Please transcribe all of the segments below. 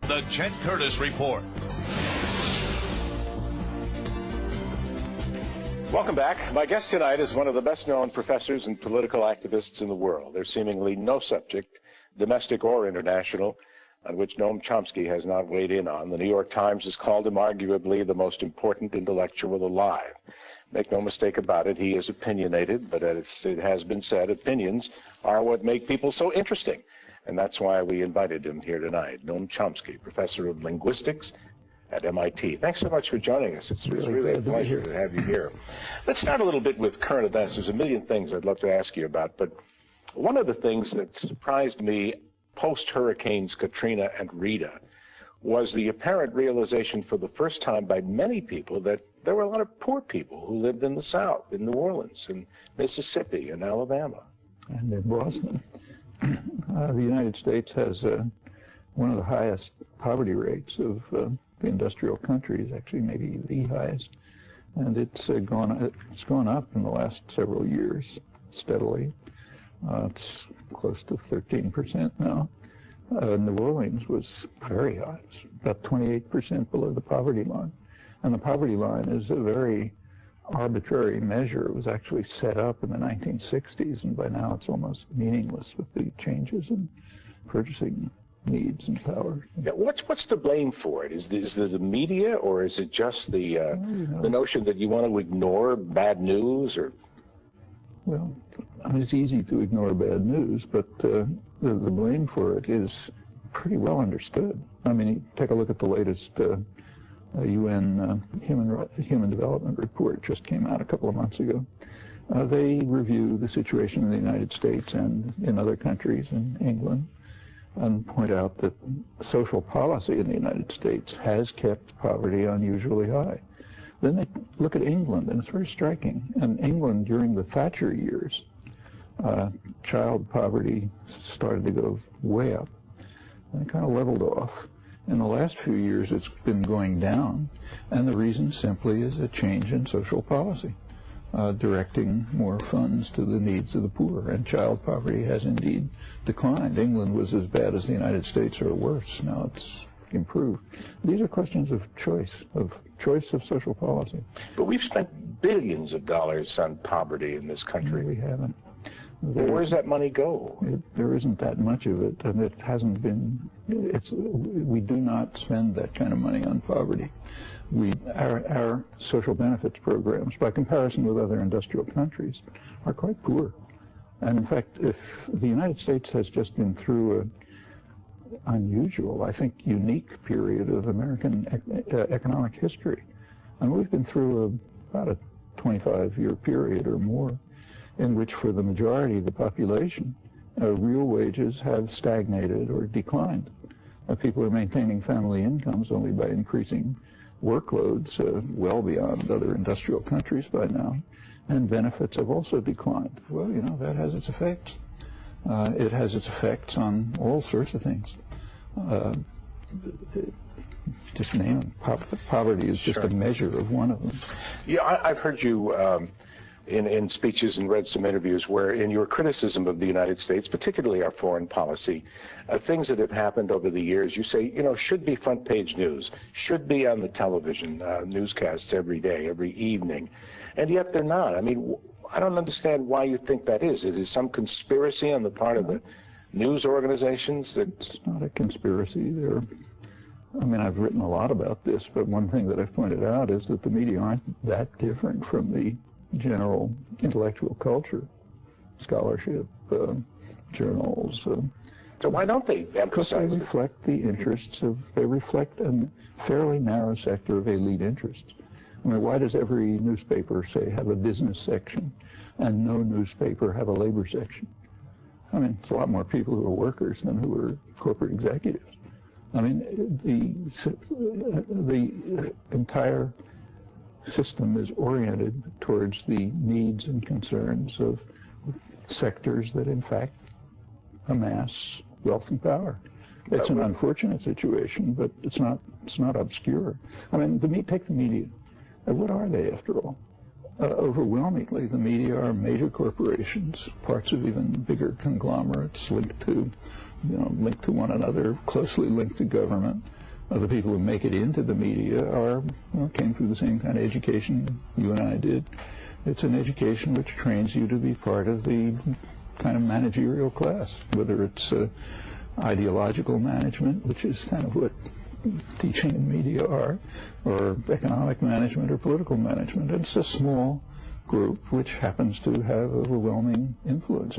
The Chet Curtis Report. Welcome back. My guest tonight is one of the best-known professors and political activists in the world. There's seemingly no subject, domestic or international, on which Noam Chomsky has not weighed in on. The New York Times has called him arguably the most important intellectual alive. Make no mistake about it, he is opinionated, but as it has been said, opinions are what make people so interesting. And that's why we invited him here tonight. Noam Chomsky, professor of linguistics at MIT. Thanks so much for joining us. It's really a pleasure to have you here. Let's start a little bit with current events. There's a million things I'd love to ask you about, but one of the things that surprised me post-hurricanes Katrina and Rita was the apparent realization for the first time by many people that there were a lot of poor people who lived in the South, in New Orleans, in Mississippi, and Alabama. And in Boston. The United States has one of the highest poverty rates of the industrial countries, actually maybe the highest. And it's gone up in the last several years steadily. It's close to 13% now. New Orleans was very high. It was about 28% below the poverty line. And the poverty line is a very arbitrary measure. It was actually set up in the 1960s, and by now it's almost meaningless with the changes in purchasing needs and power. Yeah, what's the blame for it? Is it the media, or is it just the notion that you want to ignore bad news? Or well, I mean, it's easy to ignore bad news, but the blame for it is pretty well understood. I mean, you take a look at the latest UN Human Development Report, just came out a couple of months ago. They review the situation in the United States and in other countries, in England, and point out that social policy in the United States has kept poverty unusually high. Then they look at England, and it's very striking. In England, during the Thatcher years, child poverty started to go way up, and it kind of leveled off. In the last few years, it's been going down, and the reason simply is a change in social policy, directing more funds to the needs of the poor, and child poverty has indeed declined. England was as bad as the United States or worse. Now it's improved. These are questions of choice of social policy. But we've spent billions of dollars on poverty in this country. No, we haven't. Where does that money go? There isn't that much of it, and it hasn't been. We do not spend that kind of money on poverty. Our social benefits programs, by comparison with other industrial countries, are quite poor. And in fact, if the United States has just been through an unusual, I think, unique period of American economic history, and we've been through about a 25-year period or more, in which for the majority of the population, real wages have stagnated or declined. People are maintaining family incomes only by increasing workloads well beyond other industrial countries by now, and benefits have also declined. Well, you know, that has its effects. It has its effects on all sorts of things. Just name them. Poverty is just a measure of one of them. Yeah, I've heard you in speeches and read some interviews where in your criticism of the United States, particularly our foreign policy, things that have happened over the years, you say, you know, should be front page news, should be on the television, newscasts every day, every evening, and yet they're not. I mean, I don't understand why you think that is. Is it some conspiracy on the part of the news organizations? It's not a conspiracy. I mean, I've written a lot about this, but one thing that I've pointed out is that the media aren't that different from the general intellectual culture, scholarship, journals. So why don't they emphasize Because they reflect the interests they reflect a fairly narrow sector of elite interests. I mean, why does every newspaper, say, have a business section and no newspaper have a labor section? I mean, it's a lot more people who are workers than who are corporate executives. I mean, the entire system is oriented towards the needs and concerns of sectors that, in fact, amass wealth and power. It's an unfortunate situation, but it's not obscure. I mean, take the media. What are they, after all? overwhelmingly, the media are major corporations, parts of even bigger conglomerates linked to, linked to one another, closely linked to government. The people who make it into the media came through the same kind of education you and I did. It's an education which trains you to be part of the kind of managerial class, whether it's ideological management, which is kind of what teaching in media are, or economic management or political management. And it's a small group which happens to have overwhelming influence.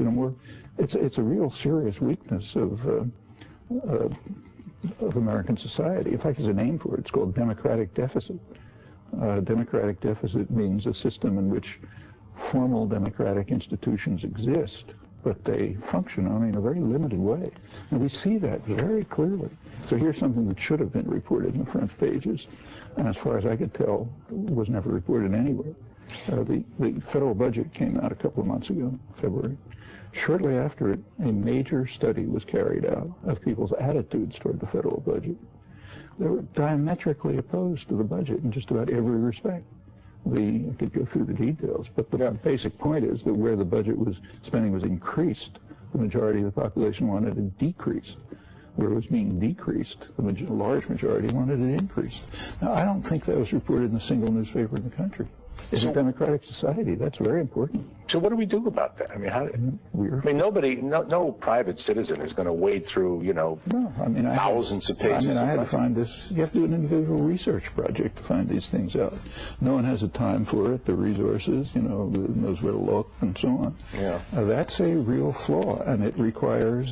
It's a real serious weakness of American society. In fact, there's a name for it. It's called democratic deficit. Democratic deficit means a system in which formal democratic institutions exist, but they function only in a very limited way. And we see that very clearly. So here's something that should have been reported in the front pages, and as far as I could tell, was never reported anywhere. The federal budget came out a couple of months ago, February. Shortly after it, a major study was carried out of people's attitudes toward the federal budget. They were diametrically opposed to the budget in just about every respect. I could go through the details, but the basic point is that where the budget spending was increased, the majority of the population wanted it decreased. Where it was being decreased, the large majority wanted it increased. Now, I don't think that was reported in a single newspaper in the country. It's a democratic society. That's very important. So what do we do about that? I mean, no private citizen is going to wade through, thousands of pages. I had to find this. You have to do an individual research project to find these things out. No one has the time for it, the resources, knows where to look, and so on. Yeah. That's a real flaw, and it requires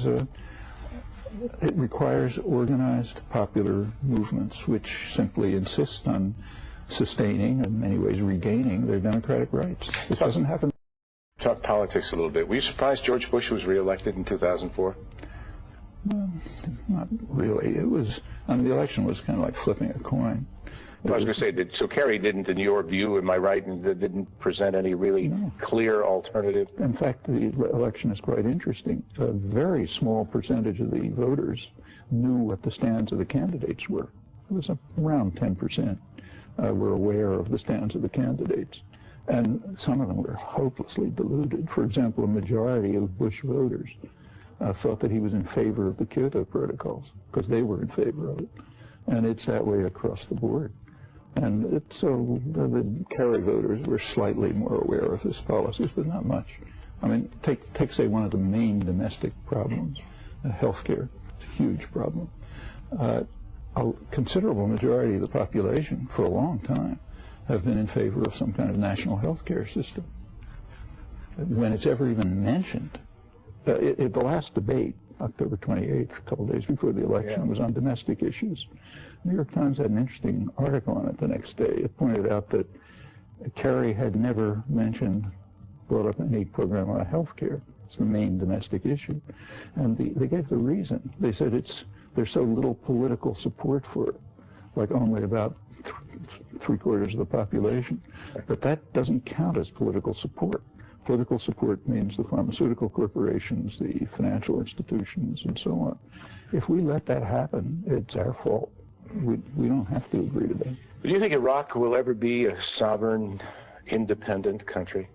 organized popular movements which simply insist on sustaining and in many ways regaining their democratic rights. It doesn't happen. Talk politics a little bit. Were you surprised George Bush was reelected in 2004? Well, not really. The election was kind of like flipping a coin. I was going to say, so Kerry didn't, in your view, am I right, and didn't present any really clear alternative? In fact, the election is quite interesting. A very small percentage of the voters knew what the stands of the candidates were. It was around 10%. Were aware of the stands of the candidates. And some of them were hopelessly deluded. For example, a majority of Bush voters thought that he was in favor of the Kyoto protocols because they were in favor of it. And it's that way across the board. And so the Kerry voters were slightly more aware of his policies, but not much. I mean, take say, one of the main domestic problems, health care. It's a huge problem. A considerable majority of the population, for a long time, have been in favor of some kind of national health care system. When it's ever even mentioned, the last debate, October 28th, a couple of days before the election, was on domestic issues. The New York Times had an interesting article on it the next day. It pointed out that Kerry had never brought up any program on health care. It's the main domestic issue. And they gave the reason. They said there's so little political support for it, like only about three-quarters of the population. But that doesn't count as political support. Political support means the pharmaceutical corporations, the financial institutions, and so on. If we let that happen, it's our fault. We don't have to agree to that. Do you think Iraq will ever be a sovereign, independent country?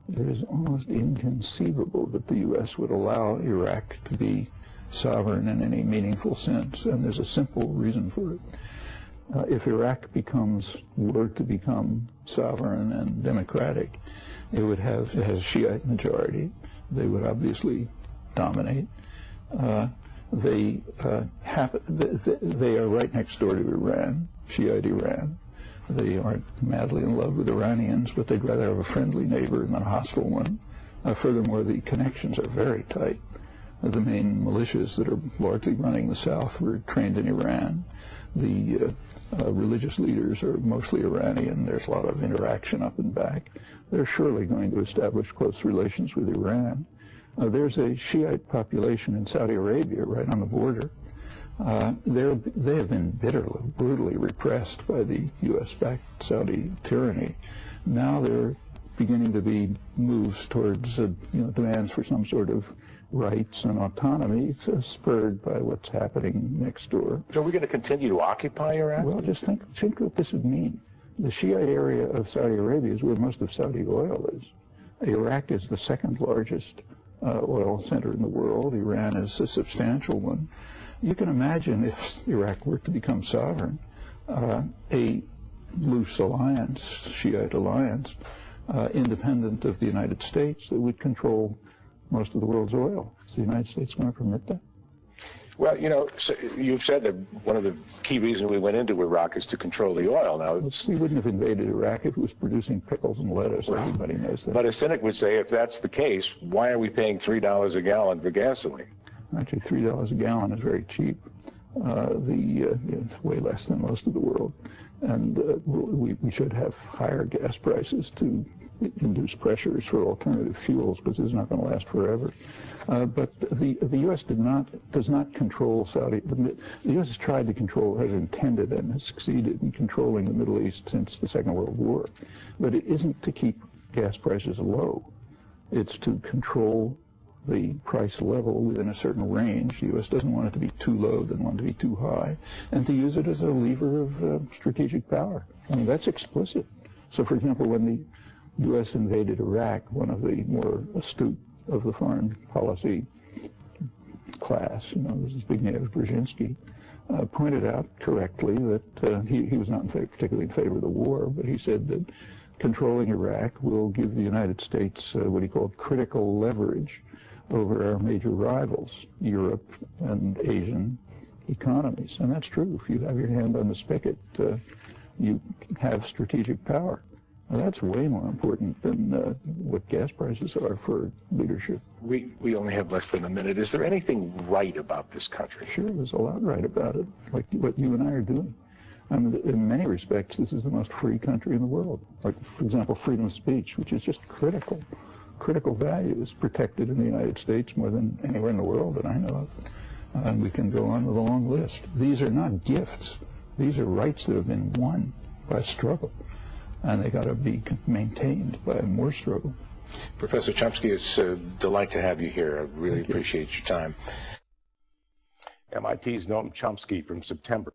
It is almost inconceivable that the U.S. would allow Iraq to be sovereign in any meaningful sense, and there's a simple reason for it. If Iraq were to become sovereign and democratic, it has a Shiite majority. They would obviously dominate. They are right next door to Iran, Shiite Iran. They aren't madly in love with Iranians, but they'd rather have a friendly neighbor than a hostile one. Furthermore, the connections are very tight. The main militias that are largely running the South were trained in Iran. The religious leaders are mostly Iranian. There's a lot of interaction up and back. They're surely going to establish close relations with Iran. There's a Shiite population in Saudi Arabia right on the border. They have been bitterly, brutally repressed by the U.S.-backed Saudi tyranny. Now they're beginning to be moves towards demands for some sort of rights and autonomy, spurred by what's happening next door. So are we going to continue to occupy Iraq? Well, just think what this would mean. The Shiite area of Saudi Arabia is where most of Saudi oil is. Iraq is the second largest oil center in the world. Iran is a substantial one. You can imagine if Iraq were to become sovereign, a loose alliance, Shiite alliance, independent of the United States, that would control most of the world's oil. Is the United States going to permit that? Well, you know, so you've said that one of the key reasons we went into Iraq is to control the oil. Now, we wouldn't have invaded Iraq if it was producing pickles and lettuce. Everybody knows that. But a cynic would say, if that's the case, why are we paying $3 a gallon for gasoline? Actually, $3 a gallon is very cheap. It's way less than most of the world. And we should have higher gas prices to induce pressures for alternative fuels, because it's not going to last forever. But the U.S. does not control Saudi. The U.S. has tried to control, has intended and has succeeded in controlling the Middle East since the Second World War. But it isn't to keep gas prices low. It's to control the price level within a certain range. The U.S. doesn't want it to be too low, doesn't want it to be too high, and to use it as a lever of strategic power. I mean, that's explicit. So, for example, when the U.S. invaded Iraq, one of the more astute of the foreign policy class, this is Zbigniew Brzezinski, pointed out correctly that he was not particularly in favor of the war, but he said that controlling Iraq will give the United States what he called critical leverage over our major rivals, Europe and Asian economies. And that's true. If you have your hand on the spigot, you have strategic power. Now, that's way more important than what gas prices are for leadership. We only have less than a minute. Is there anything right about this country? Sure, there's a lot right about it, like what you and I are doing. I mean, in many respects, this is the most free country in the world. Like, for example, freedom of speech, which is just critical value, is protected in the United States more than anywhere in the world that I know of. And we can go on with a long list. These are not gifts. These are rights that have been won by struggle. And they got to be maintained by more struggle. Professor Chomsky, it's a delight to have you here. I really appreciate your time. MIT's Noam Chomsky from September.